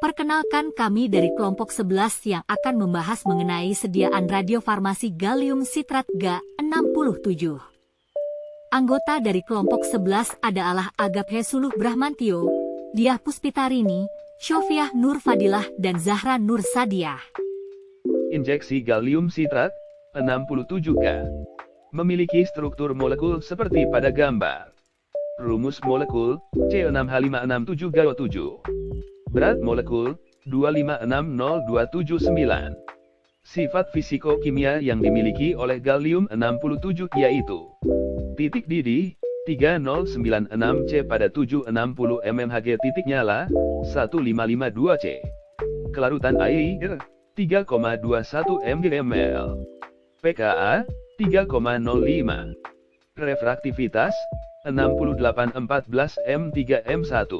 Perkenalkan, kami dari kelompok 11 yang akan membahas mengenai sediaan radiofarmasi gallium sitrat Ga67. Anggota dari kelompok 11 adalah Agaphe Suluh Brahmantio, Diah Puspitarini, Syofiah Nur Fadilah, dan Zahra Nur Sadiah. Injeksi gallium sitrat 67K memiliki struktur molekul seperti pada gambar. Rumus molekul C6H567Ga7. Berat molekul 2560279. Sifat fisiko-kimia yang dimiliki oleh gallium 67 yaitu titik didih 3096 C pada 760 mmHg, titik nyala 1552 C. Kelarutan air 3,21 mgml. pKa 3,05. Refraktivitas 6814 m3m1.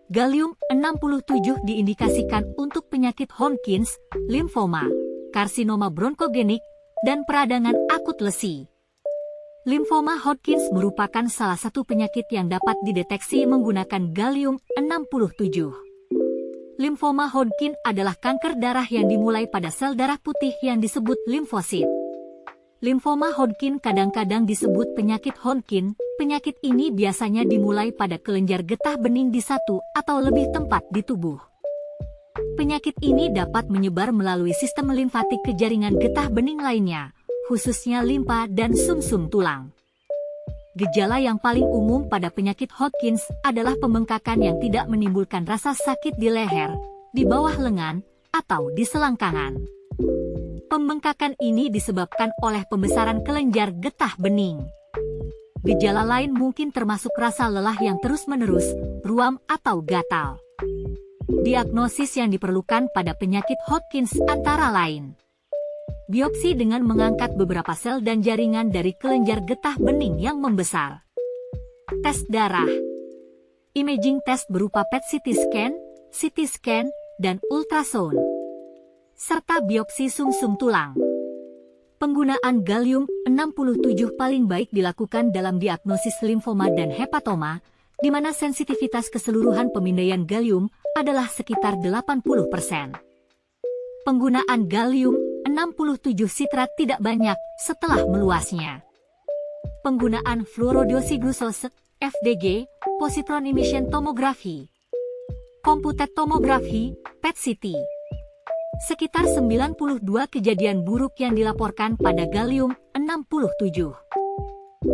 Gallium 67 diindikasikan untuk penyakit Hodgkin, limfoma, karsinoma bronkogenik, dan peradangan akut lesi. Limfoma Hodgkin merupakan salah satu penyakit yang dapat dideteksi menggunakan gallium 67. Limfoma Hodgkin adalah kanker darah yang dimulai pada sel darah putih yang disebut limfosit. Limfoma Hodgkin kadang-kadang disebut penyakit Hodgkin. Penyakit ini biasanya dimulai pada kelenjar getah bening di satu atau lebih tempat di tubuh. Penyakit ini dapat menyebar melalui sistem limfatik ke jaringan getah bening lainnya, khususnya limpa dan sumsum tulang. Gejala yang paling umum pada penyakit Hodgkin adalah pembengkakan yang tidak menimbulkan rasa sakit di leher, di bawah lengan, atau di selangkangan. Pembengkakan ini disebabkan oleh pembesaran kelenjar getah bening. Gejala lain mungkin termasuk rasa lelah yang terus-menerus, ruam atau gatal. Diagnosis yang diperlukan pada penyakit Hodgkin antara lain biopsi dengan mengangkat beberapa sel dan jaringan dari kelenjar getah bening yang membesar. Tes darah. Imaging test berupa PET CT scan, dan ultrasound. Serta biopsi sumsum tulang. Penggunaan gallium 67 paling baik dilakukan dalam diagnosis limfoma dan hepatoma, di mana sensitivitas keseluruhan pemindaian gallium adalah sekitar 80%. Penggunaan gallium 67 sitrat tidak banyak setelah meluasnya. Penggunaan fluorodioxyglucose (FDG), positron emission tomography, computed tomography, PET CT. Sekitar 92 kejadian buruk yang dilaporkan pada gallium 67.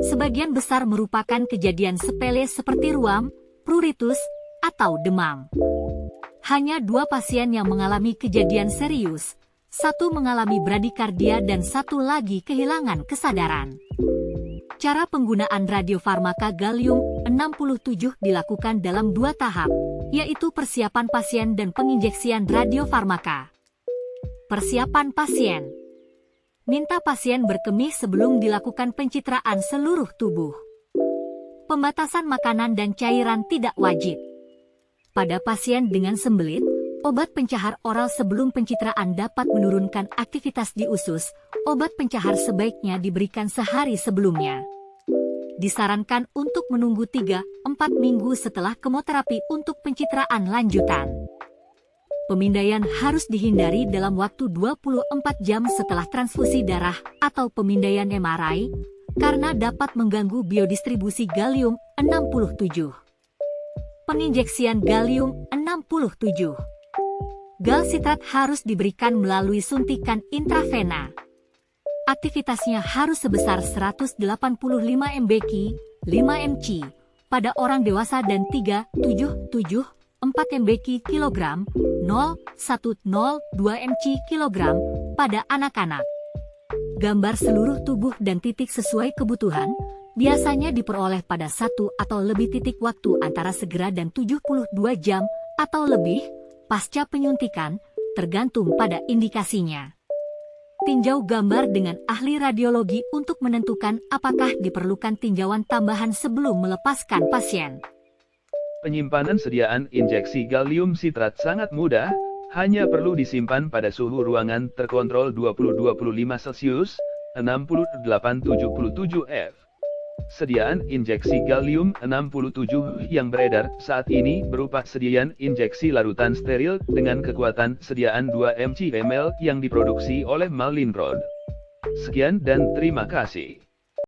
Sebagian besar merupakan kejadian sepele seperti ruam, pruritus, atau demam. Hanya 2 pasien yang mengalami kejadian serius, 1 mengalami bradikardia dan 1 lagi kehilangan kesadaran. Cara penggunaan radiofarmaka gallium 67 dilakukan dalam 2 tahap, yaitu persiapan pasien dan penginjeksian radiofarmaka. Persiapan pasien. Minta pasien berkemih sebelum dilakukan pencitraan seluruh tubuh. Pembatasan makanan dan cairan tidak wajib. Pada pasien dengan sembelit, obat pencahar oral sebelum pencitraan dapat menurunkan aktivitas di usus. Obat pencahar sebaiknya diberikan sehari sebelumnya. Disarankan untuk menunggu 3-4 minggu setelah kemoterapi untuk pencitraan lanjutan. Pemindaian harus dihindari dalam waktu 24 jam setelah transfusi darah atau pemindaian MRI, karena dapat mengganggu biodistribusi gallium 67. Penginjeksian gallium 67. Galsitrat harus diberikan melalui suntikan intravena. Aktivitasnya harus sebesar 185 mbq, 5 mc, pada orang dewasa dan 3,77 4 mbq kilogram, 0,102 mc kilogram pada anak-anak. Gambar seluruh tubuh dan titik sesuai kebutuhan, biasanya diperoleh pada 1 atau lebih titik waktu antara segera dan 72 jam atau lebih pasca penyuntikan, tergantung pada indikasinya. Tinjau gambar dengan ahli radiologi untuk menentukan apakah diperlukan tinjauan tambahan sebelum melepaskan pasien. Penyimpanan sediaan injeksi gallium sitrat sangat mudah, hanya perlu disimpan pada suhu ruangan terkontrol 20-25 Celcius, 68-77 F. Sediaan injeksi gallium-67 yang beredar saat ini berupa sediaan injeksi larutan steril dengan kekuatan sediaan 2 mg/ml yang diproduksi oleh Mallinckrodt. Sekian dan terima kasih.